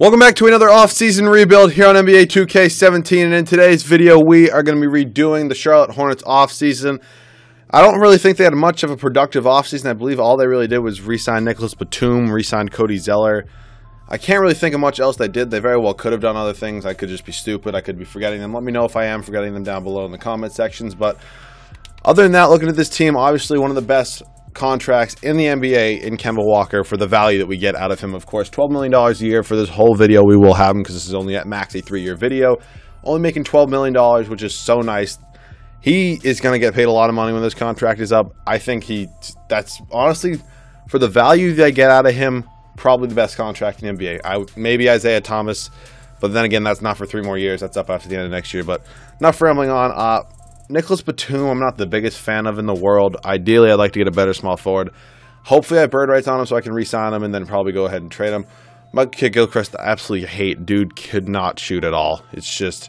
Welcome back to another off-season rebuild here on NBA 2K17, and in today's video we are going to be redoing the Charlotte Hornets off-season. I don't really think they had much of a productive off-season. I believe all they really did was re-sign Nicholas Batum, re-sign Cody Zeller. I can't really think of much else they did. They very well could have done other things. I could just be stupid. I could be forgetting them. Let me know if I am forgetting them down below in the comment sections. But other than that, looking at this team, obviously one of the best contracts in the NBA in Kemba Walker for the value that we get out of him. Of course, $12 million a year for this whole video. We will have him because this is only at max a 3-year video. Only making $12 million, which is so nice. He is going to get paid a lot of money when this contract is up. I think that's honestly, for the value they get out of him, probably the best contract in the NBA. Maybe Isaiah Thomas, but then again, that's not for 3 more years. That's up after the end of next year. But enough rambling on. Nicholas Batum, I'm not the biggest fan of in the world. Ideally, I'd like to get a better small forward. Hopefully, I have bird rights on him so I can re-sign him and then probably go ahead and trade him. Chuki Gilchrist, I absolutely hate. Dude could not shoot at all. It's just,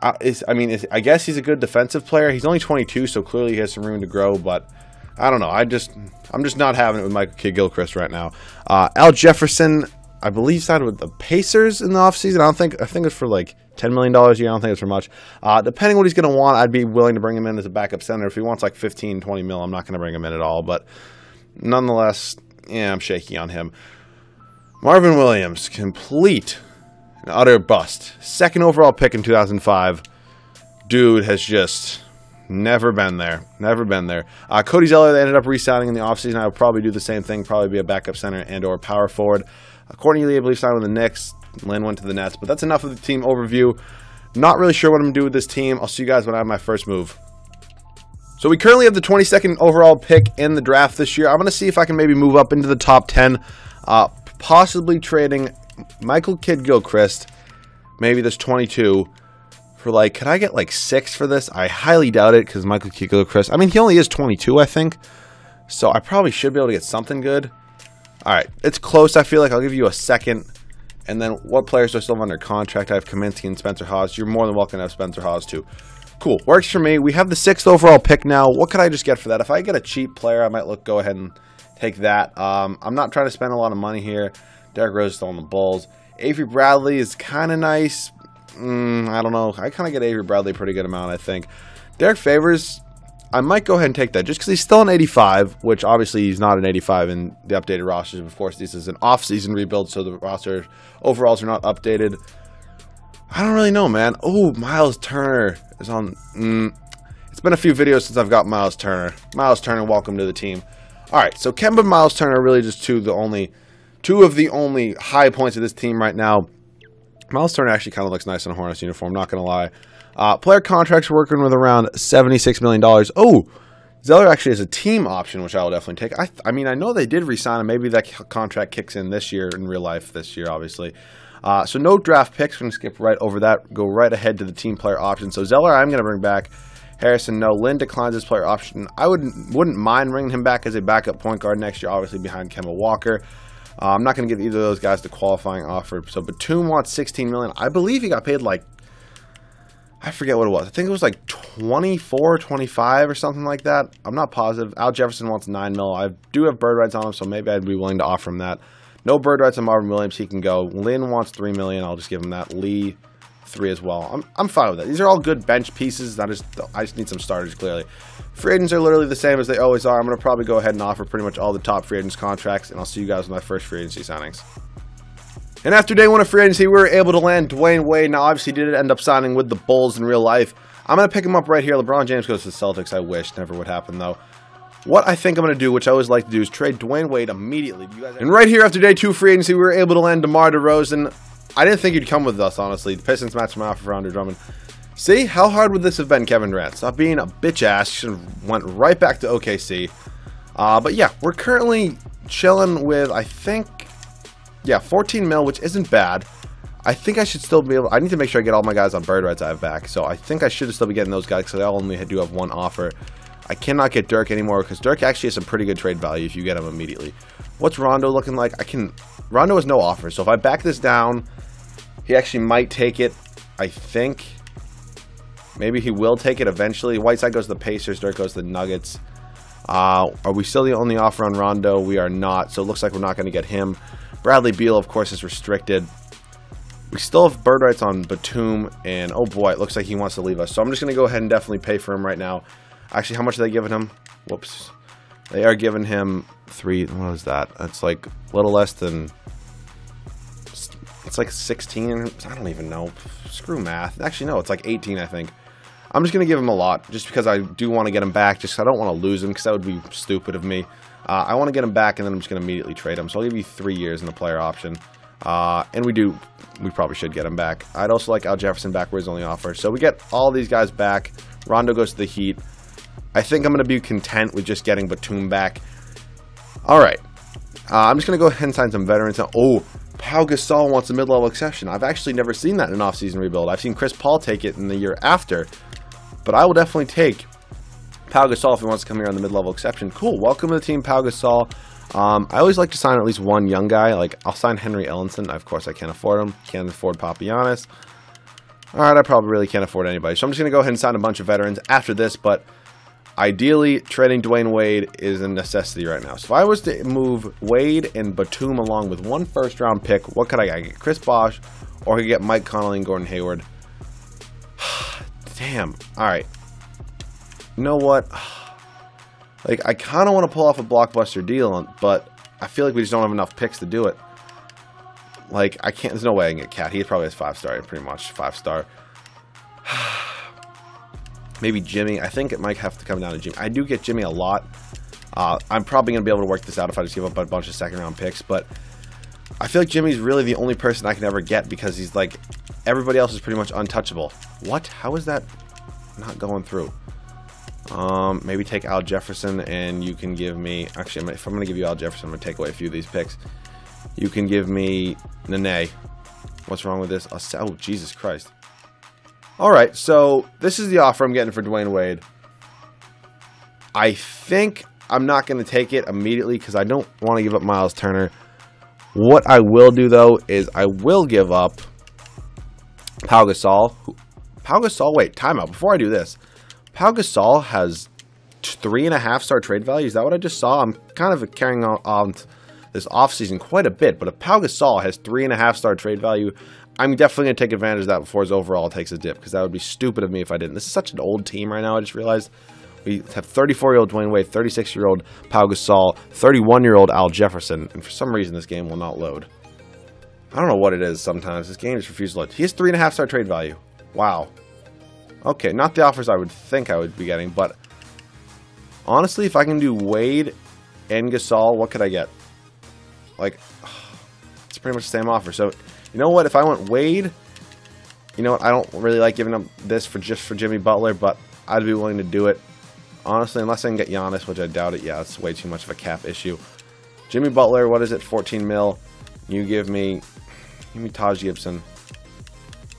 I guess he's a good defensive player. He's only 22, so clearly he has some room to grow. But I don't know. I'm just not having it with Chuki Gilchrist right now. Al Jefferson, I believe, signed with the Pacers in the offseason. I think it's for like $10 million a year. I don't think it's for much. Depending on what he's going to want, I'd be willing to bring him in as a backup center. If he wants like 15, 20 mil, I'm not going to bring him in at all. But nonetheless, yeah, I'm shaky on him. Marvin Williams, complete and utter bust. 2nd overall pick in 2005. Dude has just never been there. Never been there. Cody Zeller, they ended up re-signing in the offseason. I would probably do the same thing. Probably be a backup center and or power forward. Accordingly, I believe signed with the Knicks. Lynn went to the Nets. But that's enough of the team overview. Not really sure what I'm going to do with this team. I'll see you guys when I have my first move. So we currently have the 22nd overall pick in the draft this year. I'm going to see if I can maybe move up into the top 10. Possibly trading Chuki Gilchrist. Maybe this 22. For like, could I get like 6 for this? I highly doubt it because Chuki Gilchrist, I mean, he only is 22, I think. So I probably should be able to get something good. All right, it's close. I feel like I'll give you a second. And then what players do I still have under contract? I have Kaminsky and Spencer Hawes. You're more than welcome to have Spencer Hawes too. Cool, works for me. We have the 6th overall pick now. What could I just get for that? If I get a cheap player, I might go ahead and take that. I'm not trying to spend a lot of money here. Derrick Rose is still on the Bulls. Avery Bradley is kind of nice. I don't know. I kind of get Avery Bradley a pretty good amount, I think. Derek Favors, I might go ahead and take that just because he's still an 85, which obviously he's not an 85 in the updated rosters. Of course, this is an off-season rebuild, so the roster overalls are not updated. I don't really know, man. Oh, Miles Turner is on. It's been a few videos since I've got Miles Turner. Miles Turner, welcome to the team. All right, so Kemba and Miles Turner are really just two of the only high points of this team right now. Miles Turner actually kind of looks nice in a Hornets uniform, not going to lie. Player contracts working with around $76 million. Oh, Zeller actually has a team option, which I will definitely take. I mean, I know they did re-sign him. Maybe that contract kicks in this year, in real life this year, obviously. So no draft picks. We're going to skip right over that. Go right ahead to the team player option. So Zeller, I'm going to bring back. Harrison, no. Lynn declines his player option. I wouldn't mind bringing him back as a backup point guard next year, obviously behind Kemba Walker. I'm not going to give either of those guys the qualifying offer. So Batum wants $16 million. I believe he got paid like, I forget what it was. I think it was like 24, 25 or something like that. I'm not positive. Al Jefferson wants $9 million. I do have bird rights on him, so maybe I'd be willing to offer him that. No bird rights on Marvin Williams. He can go. Lynn wants $3 million. I'll just give him that. Lee, 3 as well. I'm fine with that. These are all good bench pieces. I just need some starters, clearly. Free agents are literally the same as they always are. I'm going to probably go ahead and offer pretty much all the top free agents contracts, and I'll see you guys with my first free agency signings. And after day 1 of free agency, we were able to land Dwayne Wade. Now, obviously, he did end up signing with the Bulls in real life. I'm going to pick him up right here. LeBron James goes to the Celtics. I wish. Never would happen, though. What I think I'm going to do, which I always like to do, is trade Dwayne Wade immediately. And right here, after day 2 free agency, we were able to land DeMar DeRozan. I didn't think he'd come with us, honestly. The Pistons matched him out for Andre Drummond. See? How hard would this have been, Kevin Durant? Stop being a bitch ass. Should have went right back to OKC. But yeah, we're currently chilling with, I think, yeah, 14 mil, which isn't bad. I think I should still be able. I need to make sure I get all my guys on bird rights I have back. So I think I should still be getting those guys because I only do have 1 offer. I cannot get Dirk anymore because Dirk actually has some pretty good trade value if you get him immediately. What's Rondo looking like? Rondo has no offer. So if I back this down, he actually might take it, I think. Maybe he will take it eventually. Whiteside goes to the Pacers. Dirk goes to the Nuggets. Are we still the only offer on Rondo? We are not. So it looks like we're not going to get him. Bradley Beal, of course, is restricted. We still have bird rights on Batum, and oh boy, it looks like he wants to leave us. So I'm just going to go ahead and definitely pay for him right now. Actually, how much are they giving him? Whoops. They are giving him 3, what is that? That's like a little less than, it's like 16, I don't even know. Screw math. Actually, no, it's like 18, I think. I'm just going to give him a lot, just because I do want to get him back, just because I don't want to lose him, because that would be stupid of me. I want to get him back, and then I'm just going to immediately trade him. So I'll give you 3 years in the player option. And we probably should get him back. I'd also like Al Jefferson back where he's only offer. So we get all these guys back. Rondo goes to the Heat. I think I'm going to be content with just getting Batum back. All right. I'm just going to go ahead and sign some veterans now. Oh, Pau Gasol wants a mid-level exception. I've actually never seen that in an off-season rebuild. I've seen Chris Paul take it in the year after. But I will definitely take Pau Gasol if he wants to come here on the mid-level exception. Cool. Welcome to the team, Pau Gasol. I always like to sign at least one young guy. Like, I'll sign Henry Ellenson. Of course, I can't afford him. Can't afford Papagiannis. All right, I probably really can't afford anybody. So I'm just going to go ahead and sign a bunch of veterans after this. But ideally, trading Dwayne Wade is a necessity right now. So if I was to move Wade and Batum along with one first-round pick, what could I get? I could get Chris Bosh, or I could get Mike Conley and Gordon Hayward. Damn. All right. You know what? Like, I kind of want to pull off a blockbuster deal, but I feel like we just don't have enough picks to do it. Like, I can't, there's no way I can get Cat. He probably has 5-star, pretty much, 5-star. Maybe Jimmy. I think it might have to come down to Jimmy. I do get Jimmy a lot. I'm probably going to be able to work this out if I just give up a bunch of second-round picks, but I feel like Jimmy's really the only person I can ever get because he's like, everybody else is pretty much untouchable. What? How is that not going through? Maybe take Al Jefferson, and you can give me... Actually, if I'm going to give you Al Jefferson, I'm going to take away a few of these picks. You can give me Nene. What's wrong with this? Oh, Jesus Christ. Alright, so this is the offer I'm getting for Dwayne Wade. I think I'm not going to take it immediately because I don't want to give up Miles Turner. What I will do, though, is I will give up Pau Gasol. Pau Gasol, wait, timeout. Before I do this, Pau Gasol has 3.5-star trade value. Is that what I just saw? I'm kind of carrying on this offseason quite a bit, but if Pau Gasol has 3.5-star trade value, I'm definitely going to take advantage of that before his overall takes a dip, because that would be stupid of me if I didn't. This is such an old team right now, I just realized. We have 34-year-old Dwayne Wade, 36-year-old Pau Gasol, 31-year-old Al Jefferson, and for some reason this game will not load. I don't know what it is sometimes. This game just refuses to load. He has 3.5-star trade value. Wow. Okay, not the offers I would think I would be getting, but honestly, if I can do Wade and Gasol, what could I get? Like, it's pretty much the same offer. So, you know what? If I went Wade, you know what? I don't really like giving up this for just for Jimmy Butler, but I'd be willing to do it. Honestly, unless I can get Giannis, which I doubt it. Yeah, that's way too much of a cap issue. Jimmy Butler, what is it? 14 mil. You give me Taj Gibson,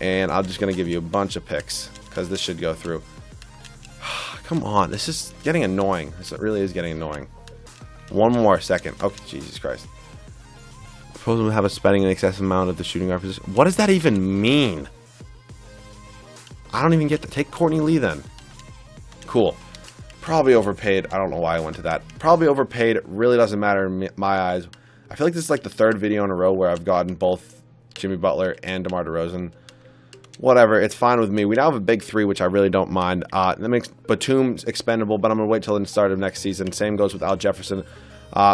and I'm just gonna give you a bunch of picks because this should go through. Come on, this is getting annoying. This really is getting annoying. One more second. Okay, Jesus Christ. Proposal to have a spending an excessive amount of the shooting guard position. What does that even mean? I don't even get to take Courtney Lee then. Cool. Probably overpaid. I don't know why I went to that. Probably overpaid. It really doesn't matter in my eyes. I feel like this is like the third video in a row where I've gotten both Jimmy Butler and DeMar DeRozan. Whatever, it's fine with me. We now have a big three, which I really don't mind. That makes Batum expendable, but I'm going to wait till the start of next season. Same goes with Al Jefferson.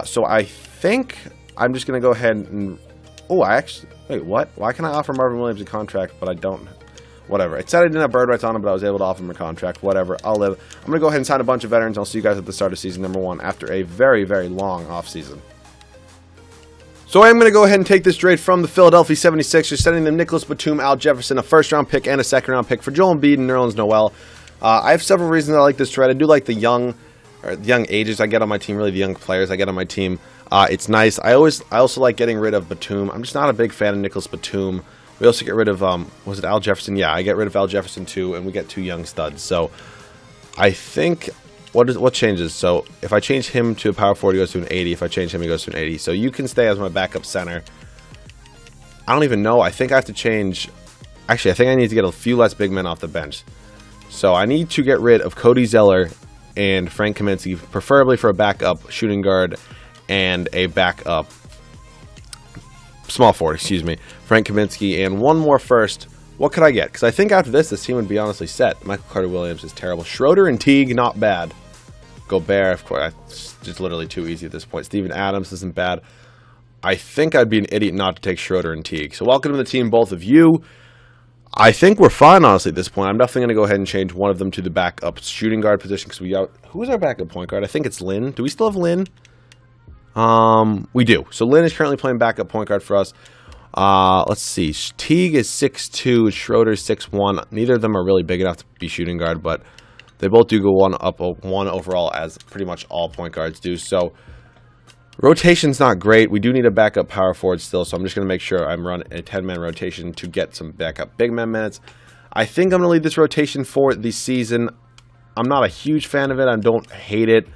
So I think I'm just going to go ahead and... Oh, I actually... Wait, what? Why can I offer Marvin Williams a contract, but I don't... Whatever. It said I didn't have bird rights on him, but I was able to offer him a contract. Whatever. I'll live. I'm going to go ahead and sign a bunch of veterans. I'll see you guys at the start of season number 1 after a very, very long offseason. So I am going to go ahead and take this trade from the Philadelphia 76ers, sending them Nicholas Batum, Al Jefferson, a first-round pick, and a second-round pick for Joel Embiid and Nerlens Noel. I have several reasons I like this trade. I do like the young ages I get on my team, really the young players I get on my team. It's nice. I also like getting rid of Batum. I'm just not a big fan of Nicholas Batum. We also get rid of, was it Al Jefferson? Yeah, I get rid of Al Jefferson too, and we get 2 young studs. So I think... What changes? So if I change him to a power forward, he goes to an 80. If I change him, he goes to an 80. So you can stay as my backup center. I don't even know. I think I have to change. Actually, I think I need to get a few less big men off the bench. So I need to get rid of Cody Zeller and Frank Kaminsky, preferably for a backup shooting guard and a backup small forward, excuse me, Frank Kaminsky, and one more first. What could I get? Because I think after this team would be honestly set. Michael Carter-Williams is terrible. Schroeder and Teague, not bad. Gobert, of course, it's just literally too easy at this point. Steven Adams isn't bad. I think I'd be an idiot not to take Schroeder and Teague. So welcome to the team, both of you. I think we're fine, honestly, at this point. I'm definitely going to go ahead and change one of them to the backup shooting guard position. Because who's our backup point guard? I think it's Lynn. Do we still have Lynn? We do. So Lynn is currently playing backup point guard for us. Let's see. Teague is 6'2", Schroeder's 6'1". Neither of them are really big enough to be shooting guard, but they both do go one overall, as pretty much all point guards do. So rotation's not great. We do need a backup power forward still, so I'm just going to make sure I'm running a 10-man rotation to get some backup big man minutes. I think I'm going to lead this rotation for the season. I'm not a huge fan of it. I don't hate it.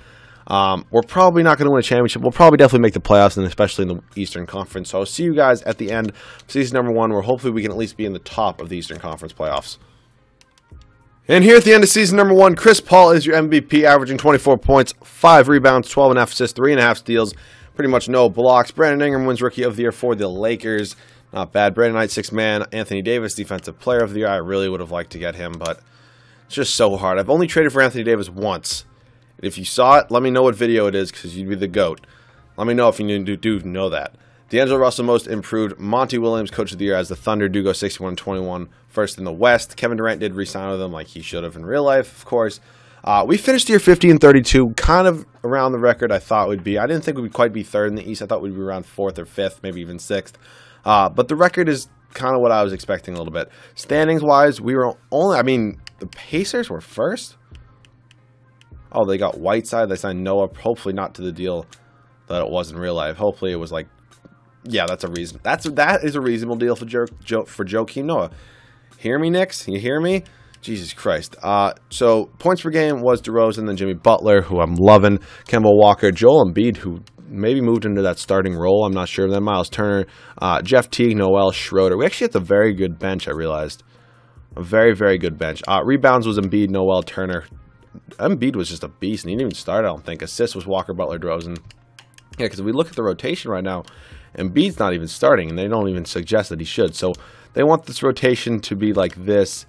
We're probably not going to win a championship. We'll probably definitely make the playoffs, and especially in the Eastern Conference. So I'll see you guys at the end of season number 1, where hopefully we can at least be in the top of the Eastern Conference playoffs. And here at the end of season number 1, Chris Paul is your MVP, averaging 24 points, 5 rebounds, 12.5 assists, 3.5 steals, pretty much no blocks. Brandon Ingram wins Rookie of the Year for the Lakers. Not bad. Brandon Knight, 6th man. Anthony Davis, Defensive Player of the Year. I really would have liked to get him, but it's just so hard. I've only traded for Anthony Davis once. If you saw it, let me know what video it is, because you'd be the GOAT. Let me know if you do know that. D'Angelo Russell, Most Improved. Monty Williams, Coach of the Year, as the Thunder do go 61-21, first in the West. Kevin Durant did re-sign with them like he should have in real life, of course. We finished the year 50-32, kind of around the record I thought we'd be. I didn't think we'd quite be 3rd in the East. I thought we'd be around 4th or 5th, maybe even 6th. But the record is kind of what I was expecting a little bit. Standings-wise, we were only, the Pacers were 1st. Oh, they got Whiteside. They signed Noah. Hopefully not to the deal that it was in real life. Hopefully it was like, yeah, that is a reasonable deal for Joakim Noah. Hear me, Knicks? You hear me? Jesus Christ. So points per game was DeRozan, then Jimmy Butler, who I'm loving, Kemba Walker, Joel Embiid, who maybe moved into that starting role. I'm not sure. Then Miles Turner, Jeff Teague, Noel, Schroeder. We actually had a very good bench, I realized. A very, very good bench. Rebounds was Embiid, Noel, Turner. Embiid was just a beast, and he didn't even start, I don't think. Assists was Walker, Butler, DeRozan. Yeah, because we look at the rotation right now, Embiid's not even starting, and they don't even suggest that he should. So they want this rotation to be like this.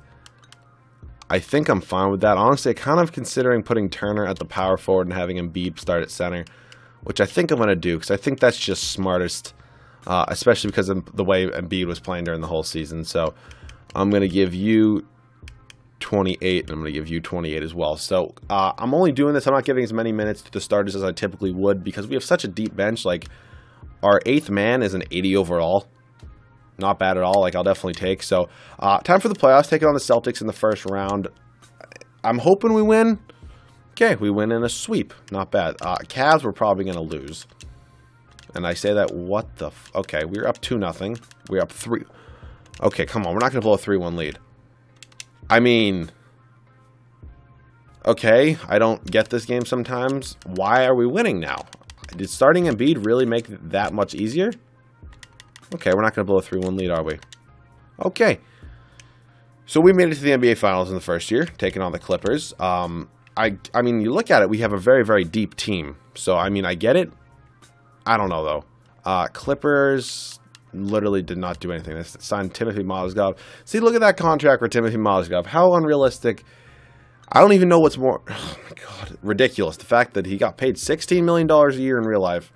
I think I'm fine with that. Honestly, I'm kind of considering putting Turner at the power forward and having Embiid start at center, which I think I'm going to do, because I think that's just smartest, especially because of the way Embiid was playing during the whole season. So I'm going to give you 28, and I'm going to give you 28 as well. So I'm only doing this. I'm not giving as many minutes to the starters as I typically would, because we have such a deep bench. Like, our 8th man is an 80 overall. Not bad at all. Like, I'll definitely take. So time for the playoffs. Taking on the Celtics in the first round. I'm hoping we win. Okay, we win in a sweep. Not bad. Cavs, we're probably going to lose. And I say that, what the okay, we're up 2-0. We're up 3. Okay, come on. We're not going to blow a 3-1 lead. Okay, I don't get this game sometimes. Why are we winning now? Did starting Embiid really make it that much easier? Okay, we're not going to blow a 3-1 lead, are we? Okay. So we made it to the NBA Finals in the first year, taking on the Clippers. You look at it, we have a very, very deep team. So, I get it. I don't know, though. Clippers literally did not do anything. They signed Timothy Mozgov. See, look at that contract for Timothy Mozgov. How unrealistic. I don't even know what's more, oh my God, ridiculous. The fact that he got paid $16 million a year in real life.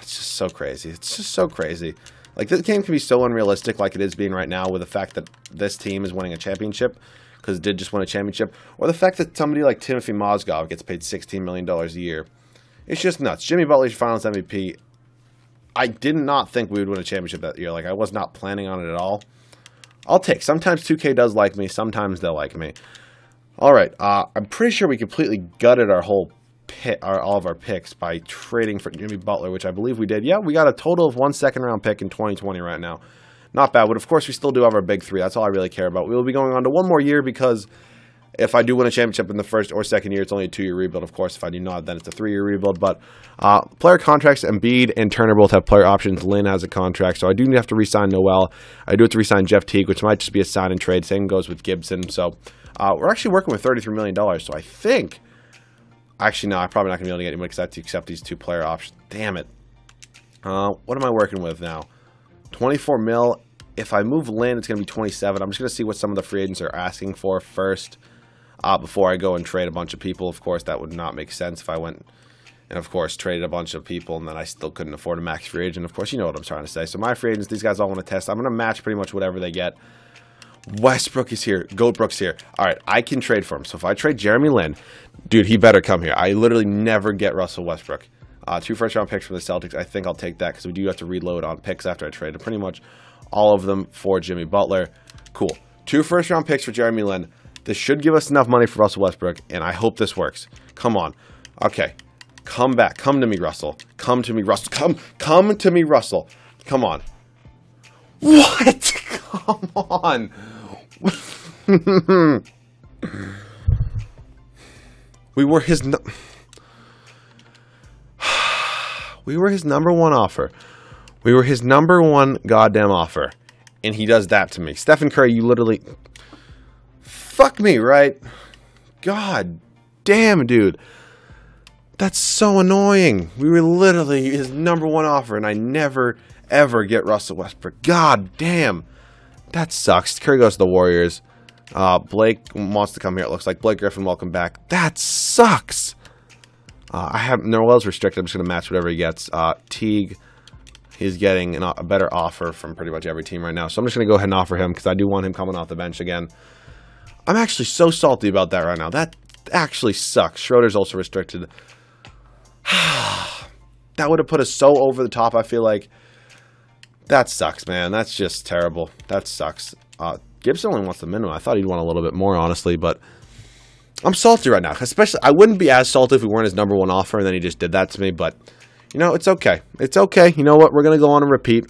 It's just so crazy. It's just so crazy. Like, this game can be so unrealistic like it is being right now, with the fact that this team is winning a championship, because it did just win a championship, or the fact that somebody like Timothy Mozgov gets paid $16 million a year. It's just nuts. Jimmy Butler's Finals MVP. I did not think we would win a championship that year. Like, I was not planning on it at all. I'll take. Sometimes 2K does like me. Sometimes they'll like me. All right. I'm pretty sure we completely gutted our whole all of our picks by trading for Jimmy Butler, which I believe we did. Yeah, we got a total of 1 second-round pick in 2020 right now. Not bad. But, of course, we still do have our big 3. That's all I really care about. We will be going on to 1 more year, because if I do win a championship in the first or second year, it's only a 2-year rebuild. Of course, if I do not, then it's a 3-year rebuild. But player contracts, Embiid and Turner both have player options. Lynn has a contract, so I do have to re-sign Noel. I do have to re-sign Jeff Teague, which might just be a sign and trade. Same goes with Gibson. So we're actually working with $33 million. So I think, actually, no, I'm probably not going to be able to get anybody, because I have to accept these 2 player options. Damn it. What am I working with now? 24 mil. If I move Lynn, it's going to be 27. I'm just going to see what some of the free agents are asking for first before I go and trade a bunch of people. Of course, that would not make sense if I went and, of course, traded a bunch of people and then I still couldn't afford a max free agent. Of course, you know what I'm trying to say. So my free agents, these guys all want to test. I'm going to match pretty much whatever they get. Westbrook is here. Goatbrook's here. All right, I can trade for him. So if I trade Jeremy Lin, dude, he better come here. I literally never get Russell Westbrook. 2 first-round picks from the Celtics. I think I'll take that because we do have to reload on picks after I traded pretty much all of them for Jimmy Butler. Cool. 2 first-round picks for Jeremy Lin. This should give us enough money for Russell Westbrook, and I hope this works. Come on. Okay. Come back. Come to me, Russell. Come to me, Russell. Come to me, Russell. Come on. What? Come on. We were his number one offer. We were his number one goddamn offer. And he does that to me. Stephen Curry, you literally... Fuck me, right? God damn, dude. That's so annoying. We were literally his number one offer, and I never, ever get Russell Westbrook. God damn. That sucks. Curry goes to the Warriors. Blake wants to come here, it looks like. Blake Griffin, welcome back. That sucks. I have Noel's restricted. I'm just going to match whatever he gets. Teague, he's getting a better offer from pretty much every team right now. So I'm just going to go ahead and offer him because I do want him coming off the bench again. I'm actually so salty about that right now. That actually sucks. Schroeder's also restricted. That would have put us so over the top, I feel like. That sucks, man. That's just terrible. That sucks. Gibson only wants the minimum. I thought he'd want a little bit more, honestly, but I'm salty right now. Especially, I wouldn't be as salty if we weren't his number one offer and then he just did that to me, but, you know, it's okay. It's okay. You know what? We're going to go on and repeat.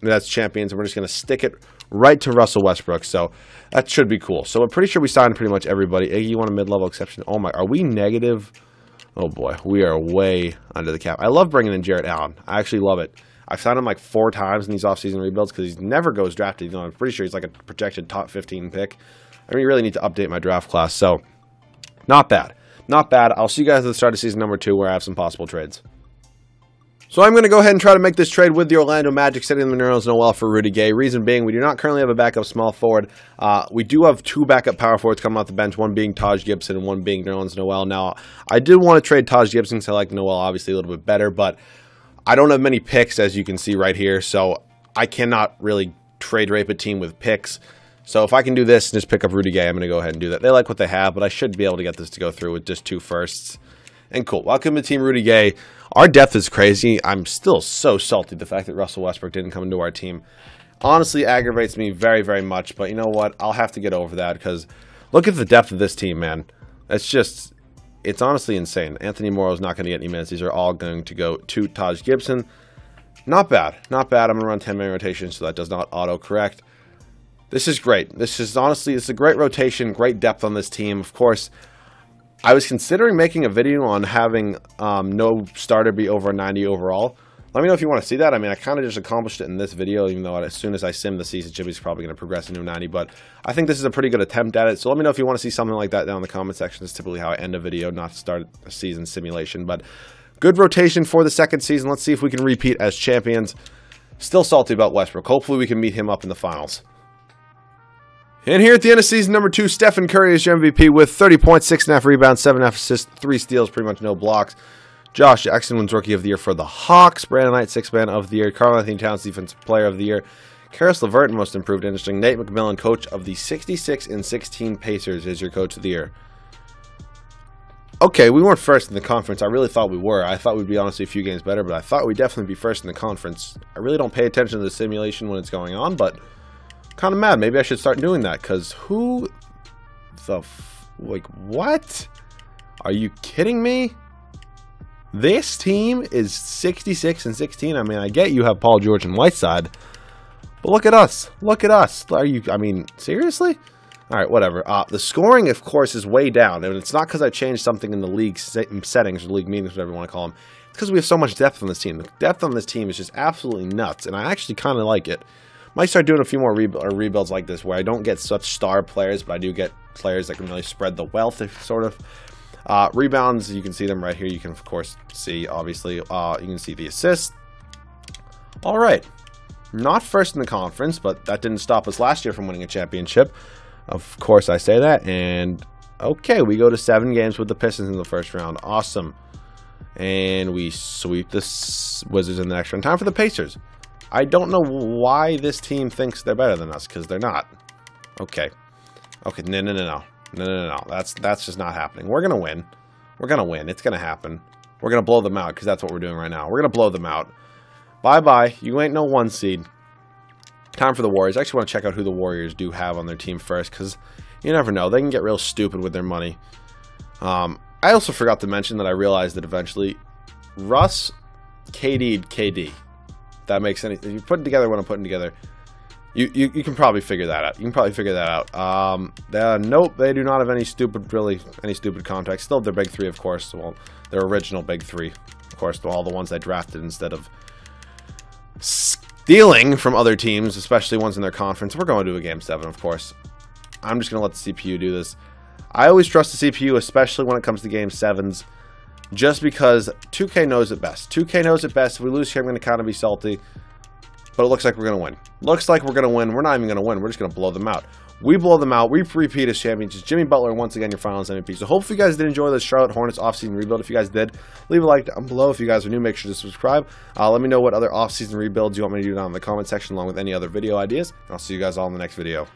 That's champions, and we're just going to stick it right to Russell Westbrook, so that should be cool. So I'm pretty sure we signed pretty much everybody. Iggy, you want a mid-level exception? Oh, my. Are we negative? Oh, boy. We are way under the cap. I love bringing in Jarrett Allen. I actually love it. I've signed him like 4 times in these offseason rebuilds because he never goes drafted. You know, I'm pretty sure he's like a projected top 15 pick. I mean, you really need to update my draft class. So, not bad. Not bad. I'll see you guys at the start of season number 2 where I have some possible trades. So I'm going to go ahead and try to make this trade with the Orlando Magic, setting the Nerlens Noel for Rudy Gay. Reason being, we do not currently have a backup small forward. We do have 2 backup power forwards coming off the bench, one being Taj Gibson and one being Nerlens Noel. Now, I did want to trade Taj Gibson because I like Noel obviously a little bit better, but I don't have many picks, as you can see right here, so I cannot really trade rape a team with picks. So if I can do this and just pick up Rudy Gay, I'm going to go ahead and do that. They like what they have, but I should be able to get this to go through with just 2 firsts. And cool. Welcome to Team Rudy Gay. Our depth is crazy. I'm still so salty the fact that Russell Westbrook didn't come into our team. Honestly, aggravates me very, very much. But you know what? I'll have to get over that because look at the depth of this team, man. It's honestly insane. Anthony Morrow's not going to get any minutes. These are all going to go to Taj Gibson. Not bad. Not bad. I'm going to run 10-man rotation, so that does not auto-correct. This is great. This is a great rotation, great depth on this team. Of course, I was considering making a video on having no starter be over 90 overall. Let me know if you want to see that. I mean, I kind of just accomplished it in this video, even though as soon as I sim the season, Jimmy's probably going to progress into 90. But I think this is a pretty good attempt at it. So let me know if you want to see something like that down in the comment section. It's typically how I end a video, not start a season simulation. But good rotation for the second season. Let's see if we can repeat as champions. Still salty about Westbrook. Hopefully we can meet him up in the finals. And here at the end of season number 2, Stephen Curry is your MVP with 30 points, 6.5 rebounds, 7.5 assists, 3 steals, pretty much no blocks. Josh Jackson wins Rookie of the Year for the Hawks. Brandon Knight, 6th Man of the Year. Karl-Anthony Towns, Defensive Player of the Year. Karis LeVert, Most Improved. Interesting. Nate McMillan, Coach of the 66-16 Pacers, is your Coach of the Year. Okay, we weren't first in the conference. I really thought we were. I thought we'd be honestly a few games better, but I thought we'd definitely be first in the conference. I really don't pay attention to the simulation when it's going on, but kind of mad. Maybe I should start doing that, because who the like, what? Are you kidding me? This team is 66-16. I mean, I get you have Paul George and Whiteside, but look at us. Look at us. Are you, I mean, seriously? All right, whatever. The scoring, of course, is way down, and it's not because I changed something in the league settings or league meetings, whatever you want to call them. It's because we have so much depth on this team. The depth on this team is just absolutely nuts, and I actually kind of like it. Might start doing a few more rebuilds like this where I don't get such star players, but I do get players that can really spread the wealth, sort of. Rebounds, you can see them right here. You can, of course, see, obviously, you can see the assists. All right. Not first in the conference, but that didn't stop us last year from winning a championship. Of course, I say that. And, okay, we go to 7 games with the Pistons in the first round. Awesome. And we sweep the Wizards in the next round. Time for the Pacers. I don't know why this team thinks they're better than us, because they're not. Okay. Okay, no. That's just not happening. We're going to win. We're going to win. It's going to happen. We're going to blow them out, because that's what we're doing right now. We're going to blow them out. Bye-bye. You ain't no 1 seed. Time for the Warriors. I actually want to check out who the Warriors do have on their team first, because you never know. They can get real stupid with their money. I also forgot to mention that I realized that eventually Russ KD'd KD. That makes any... If you put together what I'm putting together, you can probably figure that out. You can probably figure that out. Nope, they do not have any stupid contracts. Still their big 3, of course. Well, their original big 3. Of course, all the ones they drafted instead of stealing from other teams, especially ones in their conference. We're going to a Game 7, of course. I'm just going to let the CPU do this. I always trust the CPU, especially when it comes to Game 7s, just because 2K knows it best. 2K knows it best. If we lose here, I'm going to kind of be salty, but it looks like we're going to win. Looks like we're going to win. We're not even going to win. We're just going to blow them out. We blow them out. We repeat as champions. Jimmy Butler, once again, your finals MVP. So hopefully you guys did enjoy this Charlotte Hornets offseason rebuild. If you guys did, leave a like down below. If you guys are new, make sure to subscribe. Let me know what other offseason rebuilds you want me to do down in the comment section, along with any other video ideas. And I'll see you guys all in the next video.